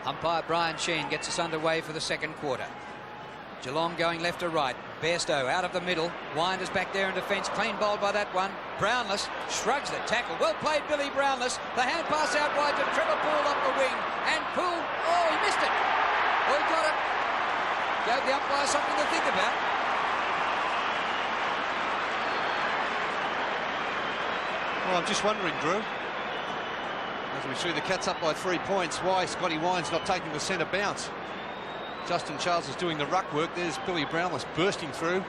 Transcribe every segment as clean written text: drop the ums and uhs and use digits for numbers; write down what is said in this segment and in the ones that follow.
Umpire Brian Sheen gets us underway for the second quarter. Geelong going left to right. Bairstow out of the middle. Winders back there in defence. Clean bowled by that one. Brownless shrugs the tackle. Well played, Billy Brownless. The hand pass out wide to Trevor Poole up the wing. And Poole, oh, he missed it. Oh, he got it. Gave the umpire something to think about. Well, I'm just wondering, Drew, as we see the Cats up by 3 points, why Scotty Wine's not taking the centre bounce. Justin Charles is doing the ruck work. There's Billy Brownless bursting through.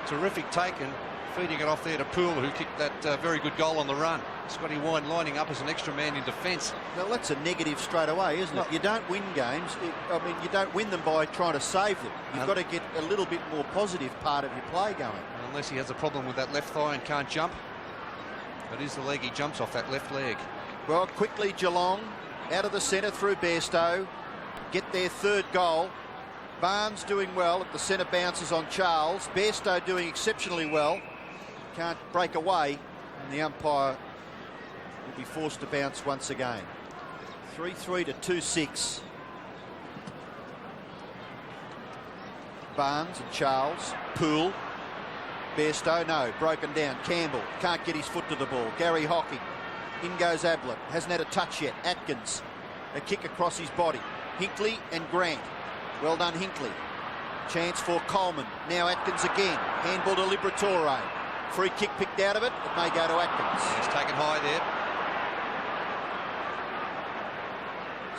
Terrific take and feeding it off there to Poole, who kicked that very good goal on the run. Scotty Wine lining up as an extra man in defence. Well, that's a negative straight away, isn't it? You don't win games. You don't win them by trying to save them. You've got to get a little bit more positive part of your play going. Unless he has a problem with that left thigh and can't jump. It is the leg he jumps off, that left leg. Well, quickly Geelong out of the centre through Bairstow. Get their third goal. Barnes doing well at the centre bounces on Charles. Bairstow doing exceptionally well. Can't break away. And the umpire will be forced to bounce once again. 3-3 to 2-6. Barnes and Charles. Poole. Bairstow, no, broken down. Campbell can't get his foot to the ball. Gary Hocking. In goes Ablett. Hasn't had a touch yet. Atkins. A kick across his body. Hinkley and Grant. Well done, Hinkley. Chance for Coleman. Now Atkins again. Handball to Liberatore. Free kick picked out of it. It may go to Atkins. He's taken high there.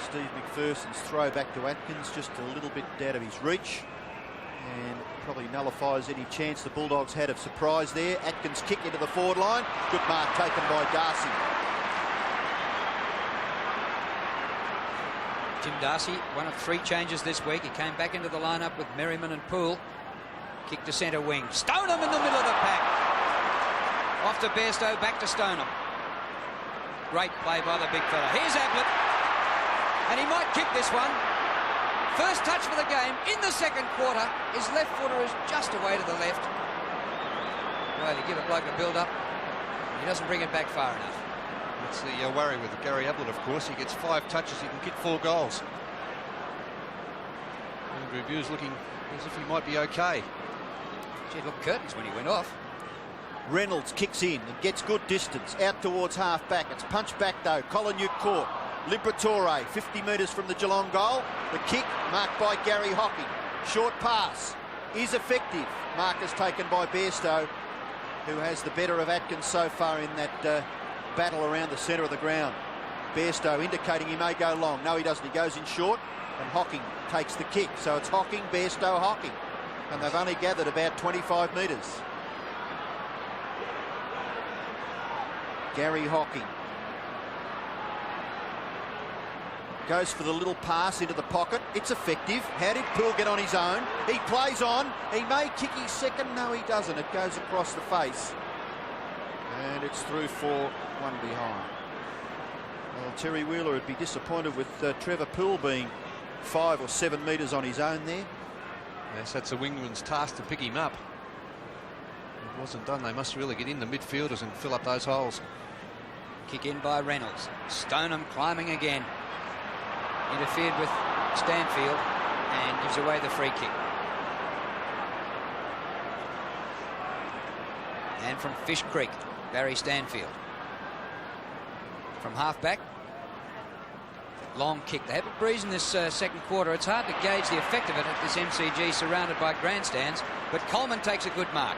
Steve McPherson's throw back to Atkins, just a little bit out of his reach. And probably nullifies any chance the Bulldogs had of surprise there. Atkins kick into the forward line. Good mark taken by Darcy. Tim Darcy, one of 3 changes this week. He came back into the lineup with Merriman and Poole. Kick to centre wing. Stoneham in the middle of the pack. Off to Bairstow, back to Stoneham. Great play by the big fella. Here's Ablett. And he might kick this one. First touch for the game in the second quarter. His left footer is just away to the left. Well, you give a bloke a build-up. He doesn't bring it back far enough. That's the worry with Gary Ablett, of course. He gets 5 touches, he can kick 4 goals. Andrew Bew's looking as if he might be okay. Gee, look, curtains when he went off. Reynolds kicks in and gets good distance out towards half back. It's punched back though. Collinute caught. Liberatore 50 metres from the Geelong goal. The kick marked by Gary Hocking. Short pass is effective. Mark is taken by Bairstow, who has the better of Atkins so far in that battle around the centre of the ground. Bairstow indicating he may go long. No, he doesn't. He goes in short, and Hocking takes the kick. So it's Hocking, Bairstow, Hocking. And they've only gathered about 25 metres. Gary Hocking goes for the little pass into the pocket. It's effective. How did Poole get on his own? He plays on. He may kick his second. No, he doesn't. It goes across the face. And it's through for one behind. Well, Terry Wheeler would be disappointed with Trevor Poole being 5 or 7 metres on his own there. Yes, that's the wingman's task to pick him up. It wasn't done. They must really get in the midfielders and fill up those holes. Kick in by Reynolds. Stoneham climbing again. Interfered with Stanfield and gives away the free kick. And from Fish Creek, Barry Stanfield. From half-back, long kick. They have a breeze in this second quarter. It's hard to gauge the effect of it at this MCG surrounded by grandstands, but Coleman takes a good mark.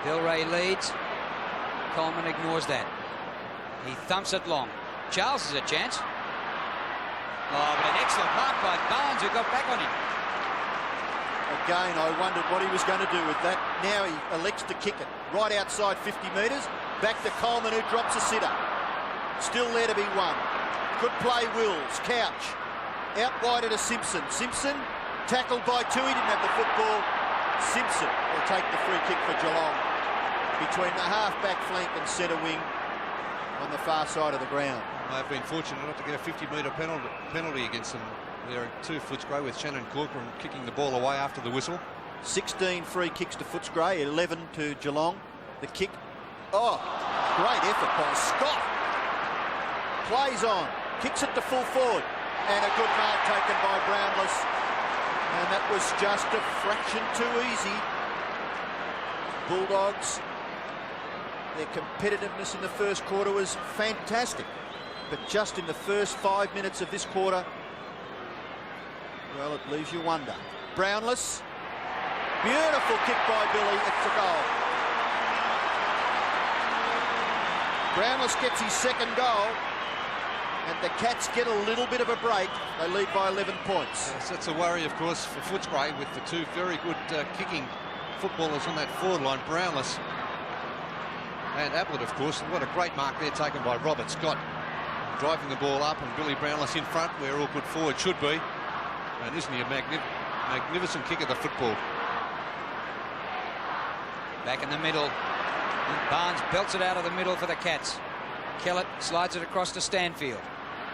Delray leads. Coleman ignores that. He thumps it long. Charles has a chance. Oh, but an excellent mark by Barnes, who got back on him. Again, I wondered what he was going to do with that. Now he elects to kick it right outside 50 metres. Back to Coleman, who drops a sitter. Still there to be won. Good play, Wills. Couch. Out wide to Simpson. Simpson tackled by 2. He didn't have the football. Simpson will take the free kick for Geelong between the half-back flank and centre wing on the far side of the ground. They've been fortunate not to get a 50-metre penalty against them. They're 2 Footscray with Shannon Corcoran kicking the ball away after the whistle. 16 free kicks to Footscray, 11 to Geelong. The kick. Oh, great effort by Scott. Plays on. kicks it to full forward, and a good mark taken by Brownless, and that was just a fraction too easy. Bulldogs, their competitiveness in the first quarter was fantastic, but just in the first 5 minutes of this quarter, well, it leaves you wonder. Brownless, beautiful kick by Billy, it's a goal. Brownless gets his second goal, and the Cats get a little bit of a break. They lead by 11 points. Yes, that's a worry, of course, for Footscray with the two very good kicking footballers on that forward line, Brownless and Ablett, of course. What a great mark there taken by Robert Scott, driving the ball up, and Billy Brownless in front where all good forward should be. And isn't he a magnificent kick of the football? Back in the middle. Barnes belts it out of the middle for the Cats. Kellett slides it across to Stanfield.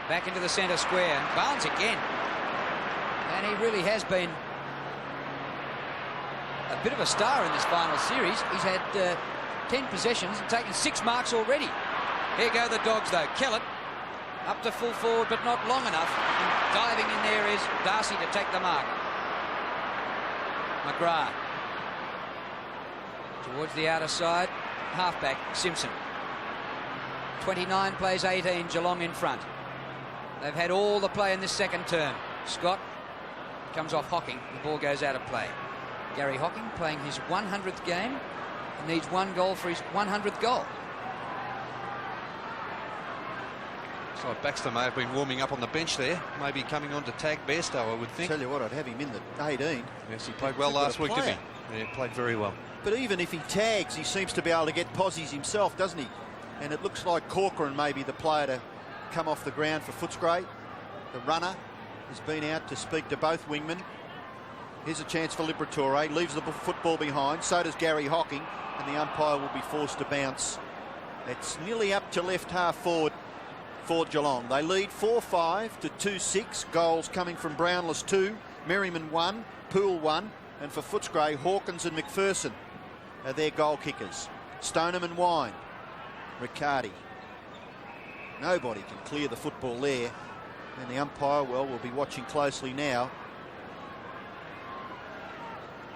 Back into the centre square. And Barnes again. And he really has been a bit of a star in this final series. He's had 10 possessions and taken 6 marks already. Here go the Dogs, though. Kellett up to full forward, but not long enough. And diving in there is Darcy to take the mark. McGrath. Towards the outer side. Halfback, Simpson. 29 plays 18, Geelong in front. They've had all the play in this second term. Scott comes off Hocking. The ball goes out of play. Gary Hocking playing his 100th game and needs 1 goal for his 100th goal. So Baxter may have been warming up on the bench there, maybe coming on to tag Bairstow, I would think. Tell you what, I'd have him in the 18. Yes, he played well last week, didn't he? Yeah, played very well. But even if he tags, he seems to be able to get posies himself, doesn't he? And it looks like Corcoran may be the player to come off the ground for Footscray. The runner has been out to speak to both wingmen. Here's a chance for Liberatore. Leaves the football behind. So does Gary Hocking. And the umpire will be forced to bounce. It's nearly up to left half forward for Geelong. They lead 4-5 to 2-6. Goals coming from Brownless 2, Merriman 1, Poole 1. And for Footscray, Hawkins and McPherson are their goal kickers. Stoneham and Wine. Riccardi. Nobody can clear the football there. And the umpire, well, will be watching closely now.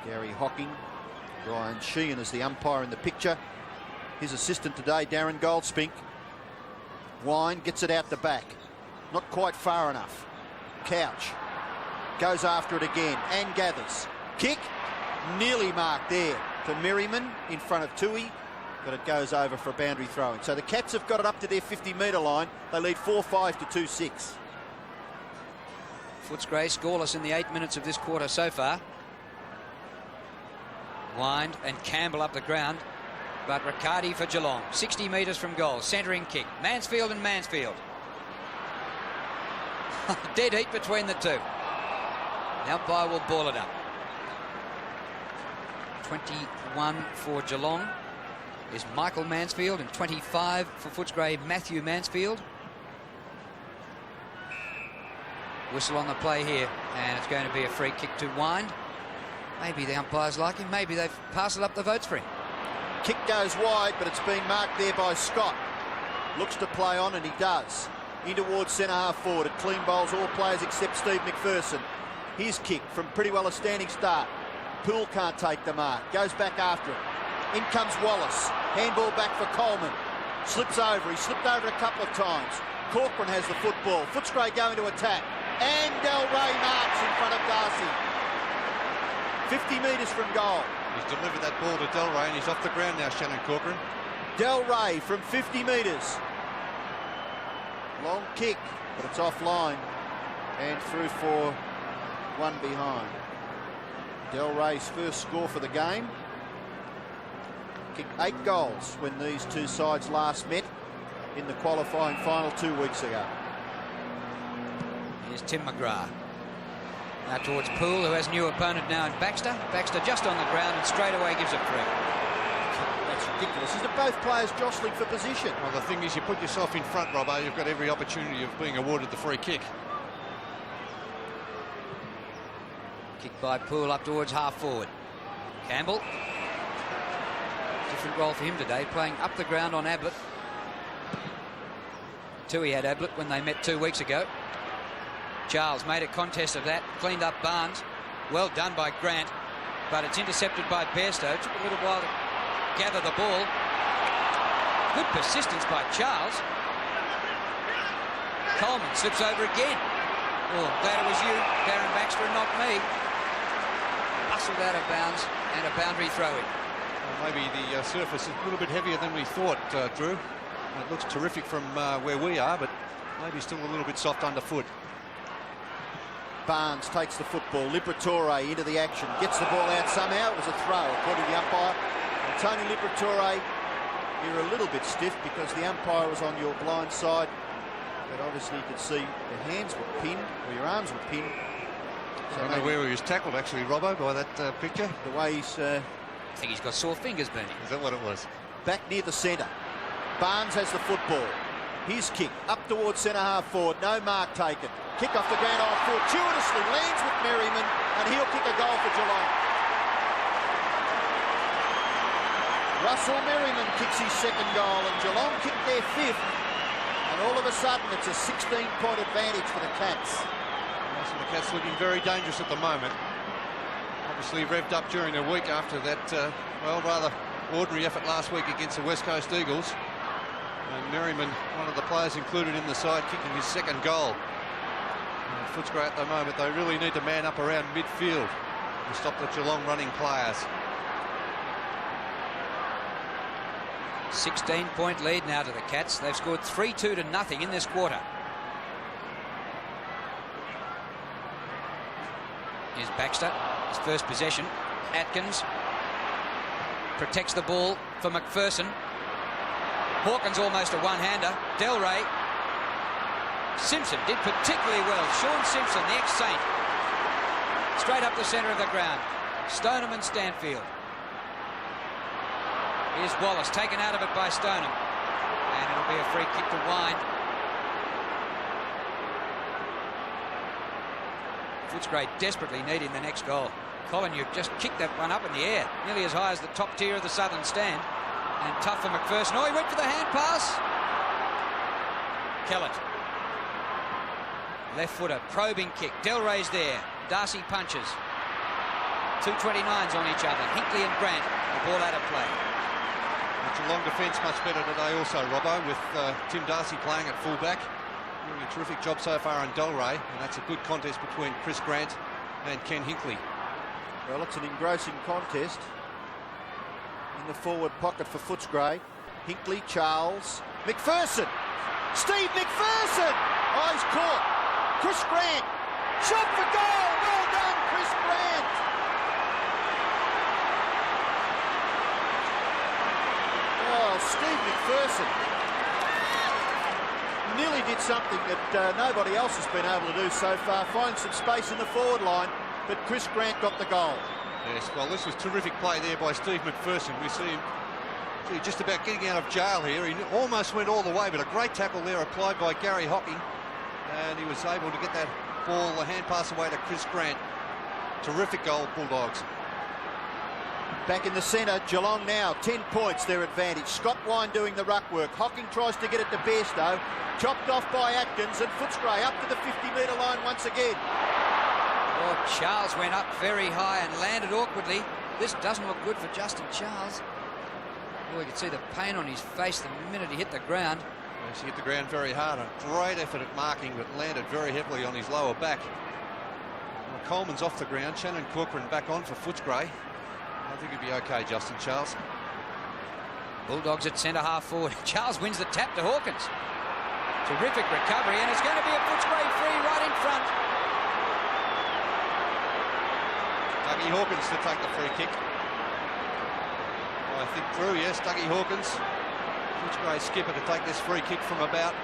Gary Hocking. Brian Sheehan is the umpire in the picture. His assistant today, Darren Goldspink. Wine gets it out the back. Not quite far enough. Couch. Goes after it again and gathers. Kick. Nearly marked there to Merriman in front of Tui, but it goes over for a boundary throw-in. So the Cats have got it up to their 50-metre line. They lead 4-5 to 2-6. Footscray scoreless in the 8 minutes of this quarter so far. Wind and Campbell up the ground, but Riccardi for Geelong. 60 metres from goal. Centering kick. Mansfield and Mansfield. Dead heat between the two. The umpire will ball it up. 21 for Geelong is Michael Mansfield, and 25 for Footscray, Matthew Mansfield. Whistle on the play here, and it's going to be a free kick to Wind. Maybe the umpires like him, maybe they've parcelled up the votes for him. Kick goes wide, but it's been marked there by Scott. Looks to play on, and he does. In towards centre half forward. It clean bowls all players except Steve McPherson. His kick from pretty well a standing start. Poole can't take the mark. Goes back after it. In comes Wallace. Handball back for Coleman. Slips over. He slipped over a couple of times. Corcoran has the football. Footscray going to attack. And Del Rey marks in front of Darcy. 50 metres from goal. He's delivered that ball to Del Rey, and he's off the ground now, Shannon Corcoran. Del Rey from 50 metres. Long kick, but it's offline. And through for one behind. Del Rey's first score for the game. Kicked 8 goals when these two sides last met in the qualifying final 2 weeks ago. Here's Tim McGrath. Now towards Poole, who has new opponent now in Baxter. Baxter just on the ground and straight away gives it through. That's ridiculous. These are both players jostling for position. Well, the thing is, you put yourself in front, Robbo, you've got every opportunity of being awarded the free kick. Kick by Poole up towards half forward. Campbell. Different role for him today, playing up the ground on Ablett. Tui had Ablett when they met 2 weeks ago. Charles made a contest of that, cleaned up Barnes. Well done by Grant, but it's intercepted by Bairstow. Took a little while to gather the ball. Good persistence by Charles. Coleman slips over again. Oh, glad it was you, Darren Baxter, and not me. Bustled out of bounds and a boundary throw-in. Well, maybe the surface is a little bit heavier than we thought, Drew. It looks terrific from where we are, but maybe still a little bit soft underfoot. Barnes takes the football. Liberatore into the action. Gets the ball out somehow. It was a throw, according to the umpire. And Tony Liberatore, you're a little bit stiff because the umpire was on your blind side. But obviously you could see your hands were pinned, or your arms were pinned. So I don't know where he was tackled, actually, Robbo, by that picture. The way he's... I think he's got sore fingers, Bernie. Is that what it was? Back near the centre. Barnes has the football. His kick up towards centre-half forward. No mark taken. Kick off the ground on fortuitously lands with Merriman, and he'll kick a goal for Geelong. Russell Merriman kicks his second goal, and Geelong kicked their fifth. And all of a sudden, it's a 16-point advantage for the Cats. So the Cats looking very dangerous at the moment. Obviously revved up during the week after that, well, rather ordinary effort last week against the West Coast Eagles. And Merriman, one of the players included in the side, kicking his second goal. And Footscray at the moment, they really need to man up around midfield to stop the Geelong running players. 16-point lead now to the Cats. They've scored 3-2-0 in this quarter. Here's Baxter, his first possession. Atkins protects the ball for McPherson. Hawkins almost a one-hander. Delray. Simpson did particularly well. Sean Simpson, the ex-Saint. Straight up the centre of the ground. Stoneham and Stanfield. Here's Wallace, taken out of it by Stoneham. And it'll be a free kick to Wine. Footscray desperately needing the next goal. Collingwood just kicked that one up in the air, nearly as high as the top tier of the southern stand. And tough for McPherson. Oh, he went for the hand pass. Kellett. Left footer, probing kick. Delray's there. Darcy punches. 229s on each other. Hinkley and Grant. The ball out of play. The Geelong defence much better today also, Robbo, with Tim Darcy playing at fullback. Doing a terrific job so far on Delray, and that's a good contest between Chris Grant and Ken Hinkley. Well, it's an engrossing contest. In the forward pocket for Footscray. Hinkley, Charles, McPherson. Steve McPherson! Oh, he's caught. Chris Grant. Shot for goal! Well done, Chris Grant! Oh, Steve McPherson nearly did something that nobody else has been able to do so far. Find some space in the forward line, but Chris Grant got the goal. Yes, well, this was terrific play there by Steve McPherson. We see him just about getting out of jail here. He almost went all the way, but a great tackle there applied by Gary Hocking. And he was able to get that ball, the hand pass away to Chris Grant. Terrific goal, Bulldogs. Back in the centre, Geelong now, 10 points, their advantage. Scott Wine doing the ruck work. Hocking tries to get it to Bairstow. Chopped off by Atkins, and Footscray up to the 50-metre line once again. Oh, Charles went up very high and landed awkwardly. This doesn't look good for Justin Charles. Oh, you can see the pain on his face the minute he hit the ground. Yes, he hit the ground very hard. A great effort at marking, but landed very heavily on his lower back. Well, Coleman's off the ground. Shannon Corcoran back on for Footscray. I think he'd be okay, Justin Charles. Bulldogs at centre-half forward. Charles wins the tap to Hawkins. Terrific recovery, and it's going to be a Footscray free right in front. Dougie Hawkins to take the free kick. I think through, yes, Dougie Hawkins. Footscray skipper to take this free kick from about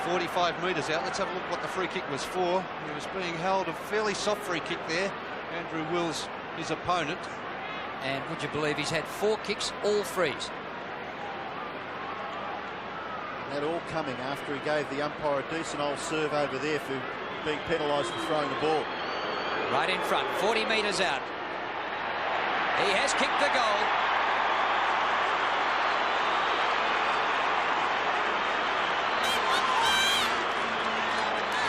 45 metres out. Let's have a look what the free kick was for. He was being held a fairly soft free kick there. Andrew Wills, his opponent. And would you believe he's had 4 kicks, all frees. That all coming after he gave the umpire a decent old serve over there for being penalised for throwing the ball. Right in front, 40 metres out. He has kicked the goal.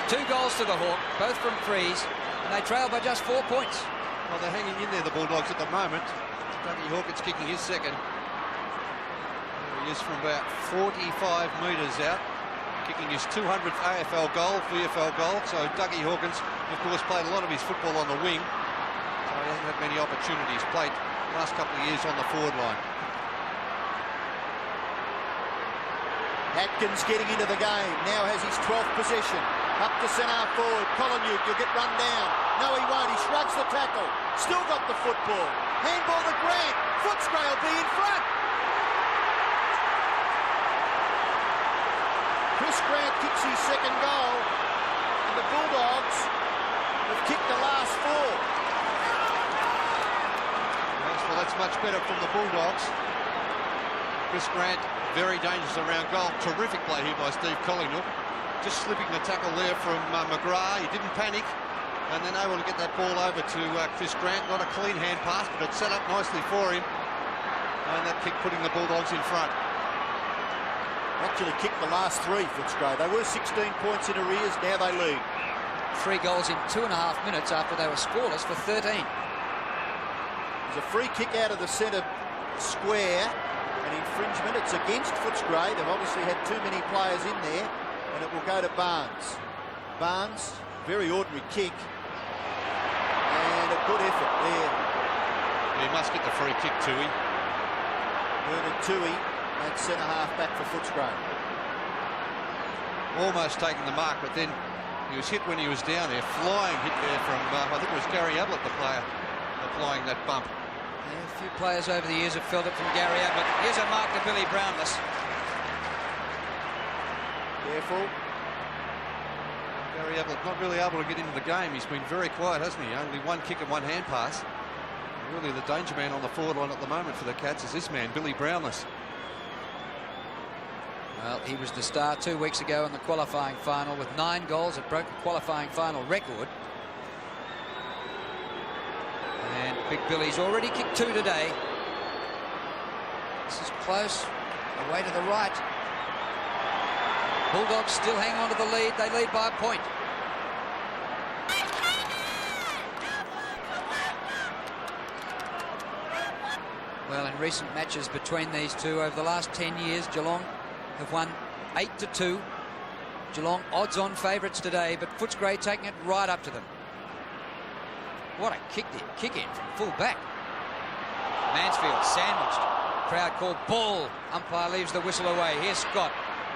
2 goals to the Hawk, both from frees, and they trail by just 4 points. Well, they're hanging in there, the Bulldogs, at the moment. Dougie Hawkins kicking his second. There he is from about 45 metres out, kicking his 200th AFL goal, VFL goal. So Dougie Hawkins, of course, played a lot of his football on the wing. So he hasn't had many opportunities. Played the last couple of years on the forward line. Atkins getting into the game, now has his 12th possession. Up to centre forward, Colin you'll get run down. No, he won't, he shrugs the tackle. Still got the football. Handball to Grant. Footscray will be in front. Chris Grant kicks his second goal, and the Bulldogs have kicked the last 4. Yes, well, that's much better from the Bulldogs. Chris Grant, very dangerous around goal. Terrific play here by Steve Collingwood. Just slipping the tackle there from McGrath. He didn't panic, and then able to get that ball over to Chris Grant. Not a clean hand pass, but it set up nicely for him, and that kick putting the Bulldogs in front. Actually kicked the last 3, Footscray. They were 16 points in arrears, now they lead. 3 goals in 2.5 minutes after they were scoreless for 13. There's a free kick out of the centre square, an infringement. It's against Footscray. They've obviously had too many players in there, and it will go to Barnes. Barnes, very ordinary kick, and a good effort there. He must get the free kick, Tui. Bernard Tui at centre half back for Footscray. Almost taking the mark, but then he was hit when he was down there. Flying hit there from, I think it was Gary Ablett, the player, applying that bump. Yeah, a few players over the years have felt it from Gary Ablett. Here's a mark to Billy Brownless. Careful. Gary Ablett not really able to get into the game. He's been very quiet, hasn't he? Only 1 kick and 1 hand pass. Really the danger man on the forward line at the moment for the Cats is this man, Billy Brownless. Well, he was the star 2 weeks ago in the qualifying final with 9 goals. It broke the qualifying final record. And Big Billy's already kicked 2 today. This is close. Away to the right. Bulldogs still hang on to the lead. They lead by a point. Well, in recent matches between these two over the last 10 years, Geelong have won 8-2. Geelong odds-on favourites today, but Footscray taking it right up to them. What a kick in from full back. Mansfield sandwiched. Crowd called ball. Umpire leaves the whistle away. Here's Scott.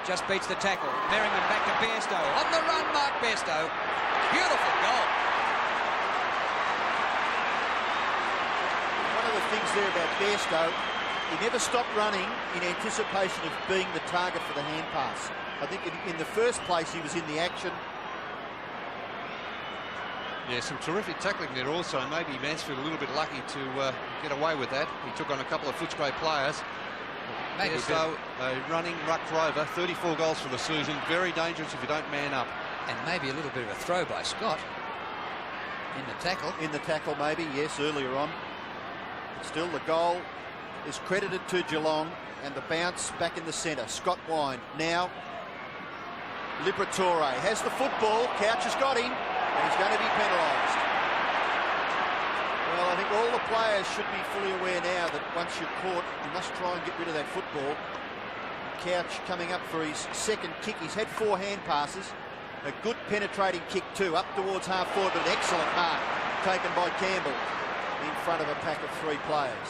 Just beats the tackle. Merriman back to Bairstow. On the run, Mark Bairstow. Beautiful goal. One of the things there about Bairstow, he never stopped running in anticipation of being the target for the hand pass. I think in the first place he was in the action. Yeah, some terrific tackling there also. Maybe Mansfield a little bit lucky to get away with that. He took on a couple of Footscray players. Maybe so a running ruck rover, 34 goals for the season. Very dangerous if you don't man up. And maybe a little bit of a throw by Scott in the tackle. In the tackle, maybe, yes, earlier on. Still, the goal is credited to Geelong, and the bounce back in the centre. Scott Wine now. Liberatore has the football. Couch has got him, and he's going to be penalised. Well, I think all the players should be fully aware now that once you're caught, you must try and get rid of that football. Couch coming up for his second kick. He's had 4 hand passes. A good penetrating kick too, up towards half forward, but an excellent mark taken by Campbell in front of a pack of 3 players.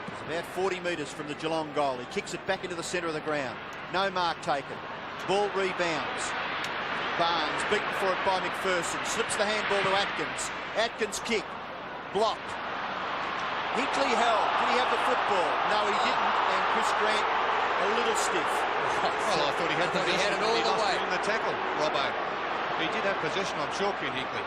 He's about 40 metres from the Geelong goal. He kicks it back into the centre of the ground. No mark taken. Ball rebounds. Barnes beaten for it by McPherson. Slips the handball to Atkins. Atkins kick. Blocked. Hinkley held. Did he have the football? No, he didn't. And Chris Grant a little stiff. Well, I thought he had possession. He had it all the way. In the tackle, Robbo. He did have possession, I'm sure, Ken Hinkley.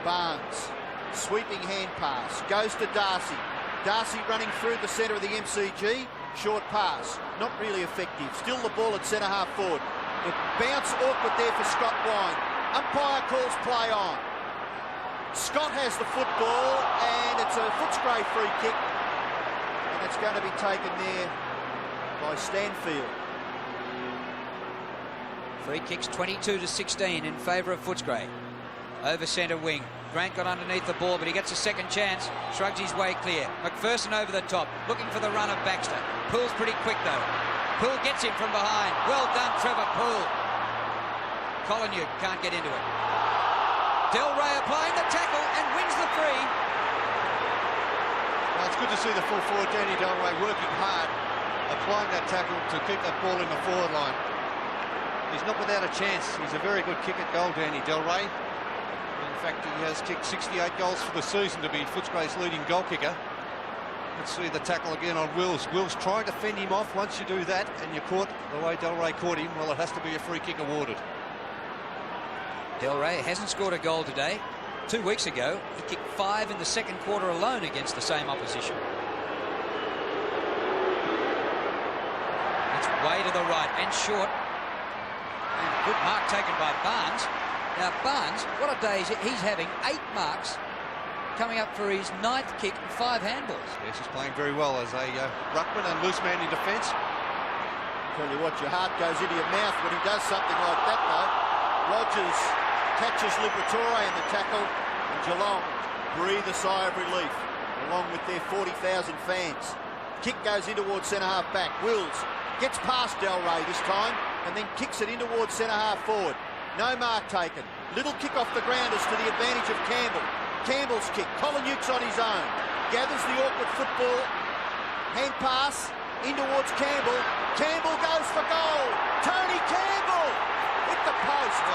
Barnes. Sweeping hand pass. Goes to Darcy. Darcy running through the centre of the MCG. Short pass. Not really effective. Still the ball at centre half forward. The bounce awkward there for Scott Wine. Umpire calls play on. Scott has the football, and it's a Footscray free kick, and it's going to be taken there by Stanfield. Free kicks 22-16 in favour of Footscray. Over centre wing. Grant got underneath the ball, but he gets a second chance. Shrugs his way clear. McPherson over the top, looking for the run of Baxter. Poole's pretty quick though. Poole gets him from behind. Well done, Trevor Poole. Collinwood can't get into it. Del Rey applying the tackle and wins the free. Well, it's good to see the full forward, Danny Del Rey, working hard, applying that tackle to keep that ball in the forward line. He's not without a chance. He's a very good kick at goal, Danny Del Rey. In fact, he has kicked 68 goals for the season to be Footscray's leading goal kicker. Let's see the tackle again on Wills. Wills trying to fend him off. Once you do that and you're caught the way Del Rey caught him, well, it has to be a free kick awarded. Del Rey hasn't scored a goal today. 2 weeks ago, he kicked 5 in the second quarter alone against the same opposition. It's way to the right and short. And a good mark taken by Barnes. Now, Barnes, what a day he's having. 8 marks coming up for his 9th kick and 5 handballs. Yes, he's playing very well as a ruckman and loose man in defence. Tell you what, your heart goes into your mouth when he does something like that, though. Rogers catches Liberatore in the tackle, and Geelong breathe a sigh of relief, along with their 40,000 fans. Kick goes in towards centre-half back. Wills gets past Del Rey this time, and then kicks it in towards centre-half forward. No mark taken. Little kick off the ground is to the advantage of Campbell. Campbell's kick. Collinwood's on his own. Gathers the awkward football. Hand pass in towards Campbell. Campbell goes for goal. Tony Campbell hit the post.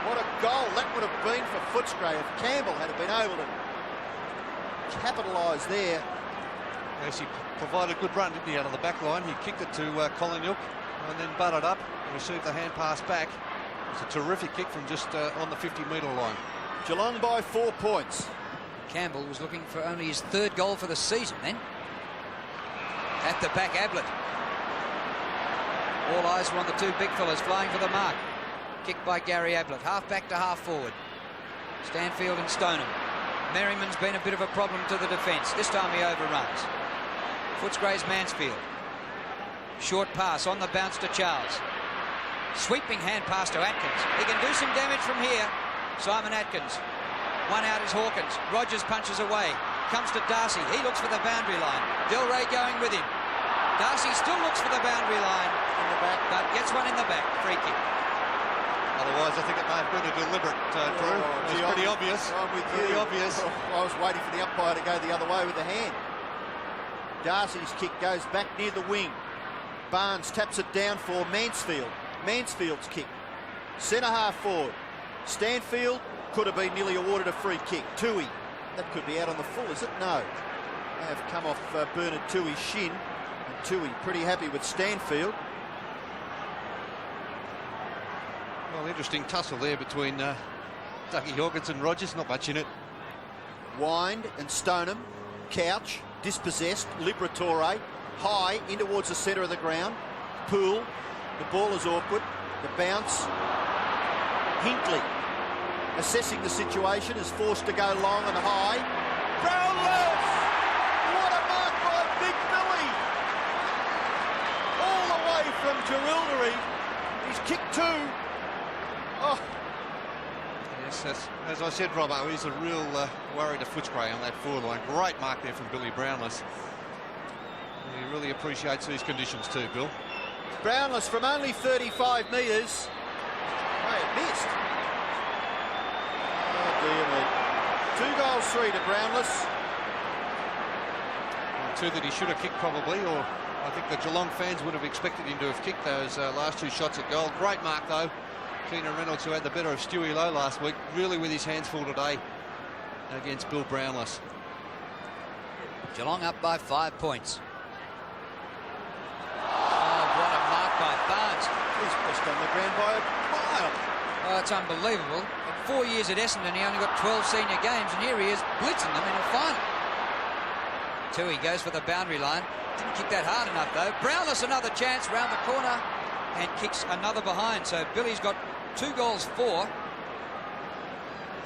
What a goal that would have been for Footscray if Campbell had been able to capitalise there. Yes, he provided a good run, didn't he, out of the back line. He kicked it to Collinwood and then butted up and received the hand pass back. It's a terrific kick from just on the 50-metre line. Geelong by 4 points. Campbell was looking for only his 3rd goal for the season then. At the back, Ablett. All eyes were on the 2 big fellas flying for the mark. Kicked by Gary Ablett, half back to half forward. Stanfield and Stoneham. Merriman's been a bit of a problem to the defence. This time he overruns. Footscray's Mansfield. Short pass on the bounce to Charles. Sweeping hand pass to Atkins. He can do some damage from here. Simon Atkins. One out is Hawkins. Rogers punches away. Comes to Darcy. He looks for the boundary line. Del Rey going with him. Darcy still looks for the boundary line in the back, but gets one in the back. Free kick. Otherwise, I think it may have been a deliberate, Drew. It was pretty obvious. I'm with you. Pretty obvious. I was waiting for the umpire to go the other way with the hand. Darcy's kick goes back near the wing. Barnes taps it down for Mansfield. Mansfield's kick. Centre-half forward. Stanfield could have been nearly awarded a free kick. Toohey. That could be out on the full, is it? No. They have come off Bernard Toohey's shin. And Toohey pretty happy with Stanfield. Well, interesting tussle there between Dougie Hawkins and Rogers. Not much in it. Wind and Stoneham. Couch. Dispossessed. Liberatore. High in towards the centre of the ground. Poole. The ball is awkward. The bounce. Hinkley, assessing the situation, is forced to go long and high. Brownless! What a mark by Big Billy! All the way from Jerilderie. He's kicked 2. Oh. Yes, as I said, Robbo, he's a real worry to Footscray on that forward line. Great mark there from Billy Brownless. He really appreciates these conditions too, Bill. Brownless from only 35 metres. Oh, it missed. Oh, dear me. 2 goals, 3 to Brownless. 2 that he should have kicked probably, or I think the Geelong fans would have expected him to have kicked those last 2 shots at goal. Great mark, though. Keenan Reynolds, who had the better of Stewie Lowe last week, really with his hands full today against Bill Brownless. Geelong up by 5 points. What a mark by Barnes. He's pushed on the ground by a mile. Oh, it's unbelievable. In 4 years at Essendon, he only got 12 senior games, and here he is blitzing them in a final. Toohey goes for the boundary line. Didn't kick that hard enough, though. Brownless another chance round the corner and kicks another behind. So Billy's got 2 goals, 4.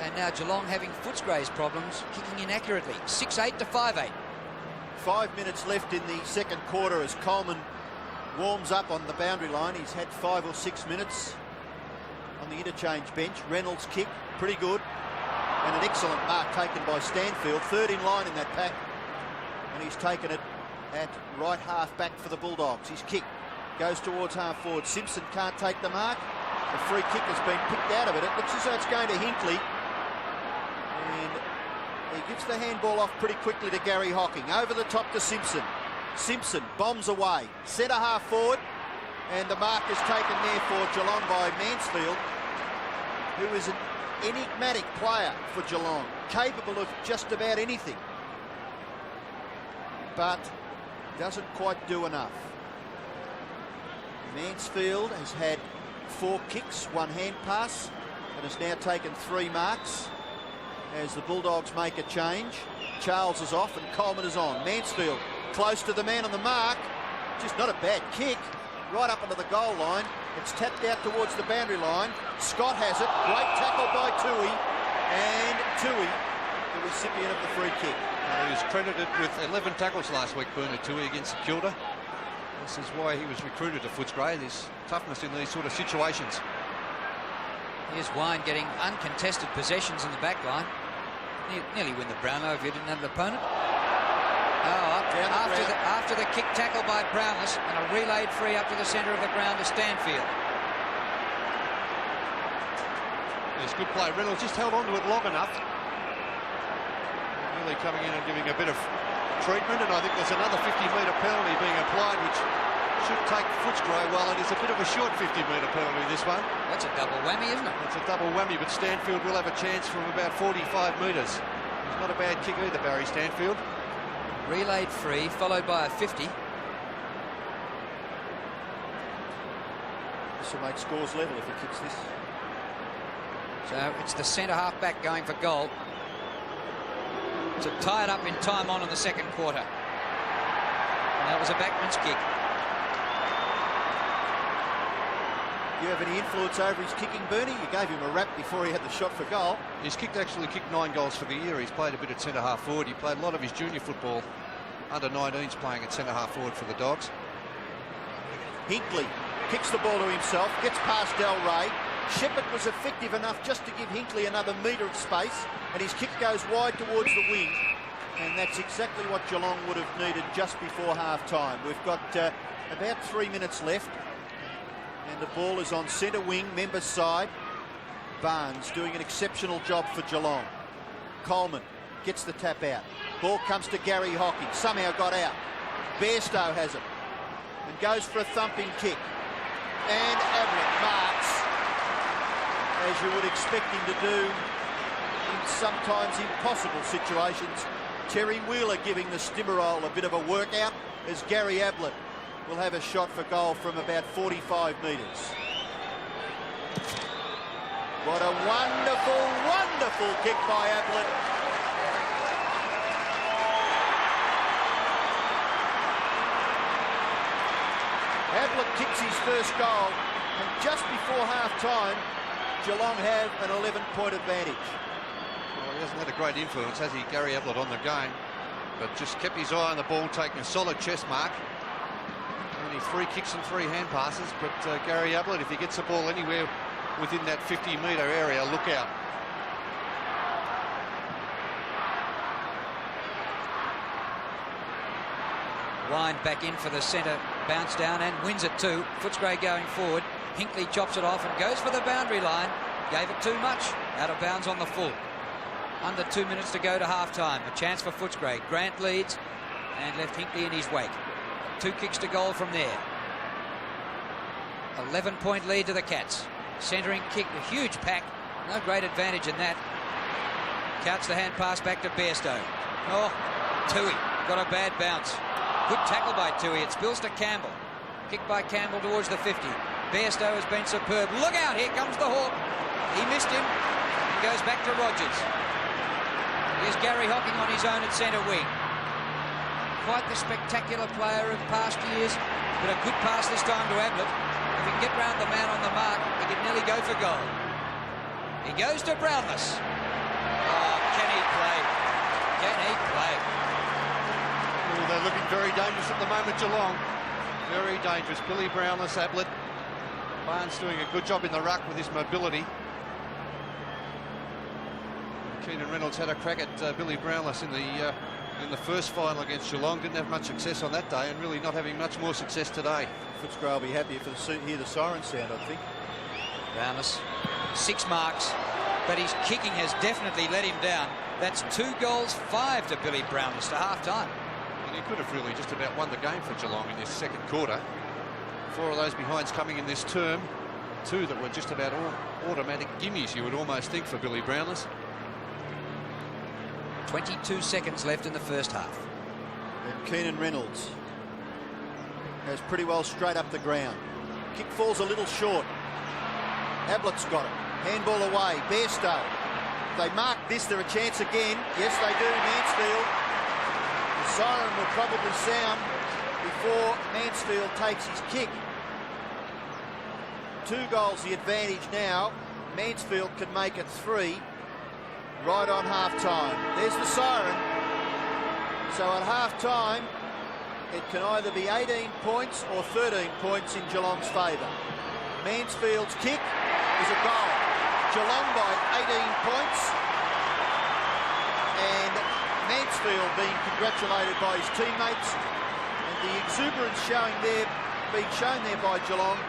And now Geelong having Footscray's problems, kicking inaccurately. 6-8 to 5-8. 5 minutes left in the second quarter as Coleman warms up on the boundary line. He's had 5 or 6 minutes on the interchange bench. Reynolds' kick, pretty good. And an excellent mark taken by Stanfield. Third in line in that pack. And he's taken it at right half back for the Bulldogs. His kick goes towards half forward. Simpson can't take the mark. The free kick has been picked out of it. It looks as though it's going to Hinckley. And he gives the handball off pretty quickly to Gary Hocking. Over the top to Simpson. Simpson bombs away. Centre half forward. And the mark is taken there for Geelong by Mansfield, who is an enigmatic player for Geelong, capable of just about anything, but doesn't quite do enough. Mansfield has had 4 kicks, 1 hand pass, and has now taken 3 marks as the Bulldogs make a change. Charles is off and Coleman is on. Mansfield close to the man on the mark. Just not a bad kick. Right up onto the goal line. It's tapped out towards the boundary line. Scott has it. Great tackle by Tui. And Tui, the recipient of the free kick. He was credited with 11 tackles last week, Bernard Tui, against St Kilda. This is why he was recruited to Footscray. There's toughness in these sort of situations. Here's Wine getting uncontested possessions in the back line. Nearly win the Brownlow if you didn't have an opponent. After the kick tackle by Brownless and a relayed free up to the centre of the ground to Stanfield. There's good play. Reynolds just held on to it long enough. Really coming in and giving a bit of treatment, and I think there's another 50-metre penalty being applied, which should take Footscray. Well, it is a bit of a short 50-metre penalty, this one. That's a double whammy, isn't it? It's a double whammy, but Stanfield will have a chance from about 45 metres. It's not a bad kick either, Barry Stanfield. Relayed free, followed by a 50. This will make scores level if he kicks this. So it's the centre half back going for goal to tie it up in time on in the second quarter. And that was a backman's kick. You have any influence over his kicking, Bernie? You gave him a rap before he had the shot for goal. He's actually kicked 9 goals for the year. He's played a bit at centre half forward. He played a lot of his junior football under 19s playing at centre half forward for the Dogs. Hinckley kicks the ball to himself, gets past Del Rey. Shepherd was effective enough just to give Hinckley another metre of space, and his kick goes wide towards the wing. And that's exactly what Geelong would have needed just before half-time. We've got about 3 minutes left. And the ball is on centre wing, Members side. Barnes doing an exceptional job for Geelong. Coleman gets the tap out. Ball comes to Gary Hocking. Somehow got out. Bairstow has it. And goes for a thumping kick. And Ablett marks, as you would expect him to do in sometimes impossible situations. Terry Wheeler giving the Stimmerol a bit of a workout as Gary Ablett will have a shot for goal from about 45 metres. What a wonderful, wonderful kick by Ablett. Ablett kicks his first goal, and just before half-time, Geelong have an 11-point advantage. Well, he hasn't had a great influence, has he, Gary Ablett, on the game, but just kept his eye on the ball, taking a solid chest mark. Only 3 kicks and 3 hand passes, but Gary Ablett, if he gets the ball anywhere within that 50-metre area, look out. Wine back in for the centre, bounce down and wins it too. Footscray going forward. Hinckley chops it off and goes for the boundary line. Gave it too much. Out of bounds on the full. Under 2 minutes to go to half-time. A chance for Footscray. Grant leads and left Hinckley in his wake. 2 kicks to goal from there. 11-point lead to the Cats. Centering kick, a huge pack. No great advantage in that. Counts the hand pass back to Bairstow. Oh, Tui got a bad bounce. Good tackle by Tui. It spills to Campbell. Kick by Campbell towards the 50. Bairstow has been superb. Look out, here comes the Hawk. He missed him. He goes back to Rogers. Here's Gary Hocking on his own at centre wing. Quite the spectacular player of past years, but a good pass this time to Ablett. If he can get round the man on the mark, he could nearly go for goal. He goes to Brownless. Oh, can he play? Can he play? Well, they're looking very dangerous at the moment, Geelong. Very dangerous. Billy Brownless, Ablett. Barnes doing a good job in the ruck with his mobility. Keenan Reynolds had a crack at Billy Brownless in the first final against Geelong. Didn't have much success on that day, and really not having much more success today. Footscray will be happy if they hear the siren sound, I think. Brownless, 6 marks, but his kicking has definitely let him down. That's 2 goals, 5 to Billy Brownless to half-time. And he could have really just about won the game for Geelong in this second quarter. 4 of those behinds coming in this term. 2 that were just about all automatic gimmies, you would almost think, for Billy Brownless. 22 seconds left in the first half. And Keenan Reynolds has pretty well straight up the ground. Kick falls a little short. Ablett's got it. Handball away. Bairstow. If they mark this, they're a chance again. Yes, they do. Mansfield. The siren will probably sound before Mansfield takes his kick. 2 goals the advantage now. Mansfield can make it 3 right on half-time. There's the siren. So at half-time, it can either be 18 points or 13 points in Geelong's favour. Mansfield's kick is a goal. Geelong by 18 points. And Mansfield being congratulated by his teammates. And the exuberance being shown there by Geelong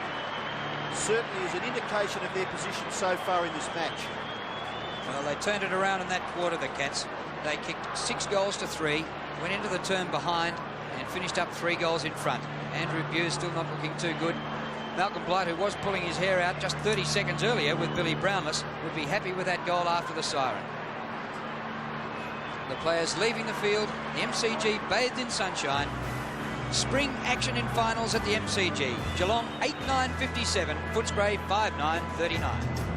certainly is an indication of their position so far in this match. Well, they turned it around in that quarter, the Cats. They kicked 6 goals to 3, went into the term behind, and finished up 3 goals in front. Andrew Buse still not looking too good. Malcolm Blight, who was pulling his hair out just 30 seconds earlier with Billy Brownless, would be happy with that goal after the siren. The players leaving the field, the MCG bathed in sunshine. Spring action in finals at the MCG. Geelong 8-9-57, Footscray 5-9-39.